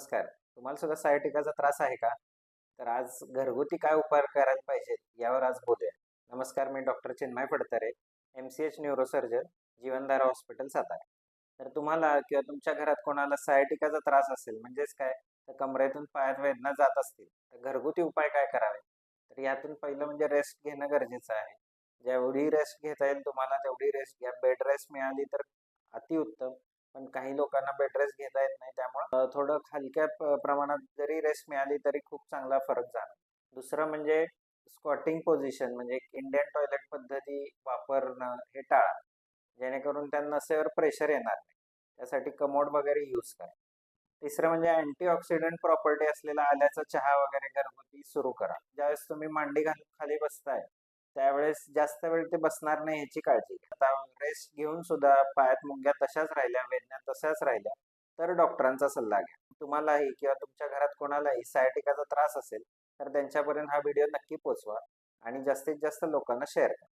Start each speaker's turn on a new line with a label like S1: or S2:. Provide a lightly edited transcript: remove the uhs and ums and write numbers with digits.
S1: नमस्कार. तुम्हाला सुद्धा सायटिकाचा त्रास आहे का? तर आज घरगुती काय उपाय करायला पाहिजेत यावर आज बोलूया. नमस्कार, मी doctor Chinmay Phadtare, M C H neurosurgeon, Jeevandhara hospital, Satara. तर तुम्हाला किंवा तुमच्या घरात कोणाला सायटिकाचा त्रास असेल म्हणजेच काय, तर कमरेतून पायात वेदना जात असतील, तर घरगुती उपाय काय करावे? तर यातून पहिलं म्हणजे रेस्ट घेणं गरजेचं आहे. जेवढी रेस्ट घेता येईल तुम्हाला तेवढी रेस्ट घ्या. बेड रेस्ट मिळाली तर अतिउत्तम. पण काही लोकांना बेड रेस्ट घेता येत नाही त्यामुळं थोडं हलक्या प्रमाणात जरी रेस्ट मिळाली तरी खूप चांगला फरक जाणवतो. दुसरं म्हणजे स्क्वॉटिंग पोझिशन म्हणजे इंडियन टॉयलेट पद्धती वापरणं हे टाळा. जेणेकरून त्या नसेवर प्रेशर येणार नाही. त्यासाठी कमोड वगैरे यूज करा. तिसरं म्हणजे अँटीऑक्सिडंट प्रॉपर्टी असलेला आल्याचा चहा वगैरे घरगुती सुरू करा. ज्यावेळेस तुम्ही मांडी घालून खाली बसताय, त्यावेळेस जास्त वेळ ते बसणार नाही ह्याची काळजी घ्या. आता रेस्ट घेऊन सुद्धा पायात मुंग्या तशाच राहिल्या, वेदना तशाच राहिल्या, तर डॉक्टरांचा सल्ला घ्या. तुम्हालाही किंवा तुमच्या घरात कोणालाही सायटिकाचा त्रास असेल, तर त्यांच्यापर्यंत हा व्हिडिओ नक्की पोहोचवा आणि जास्तीत जास्त लोकांना शेअर करा.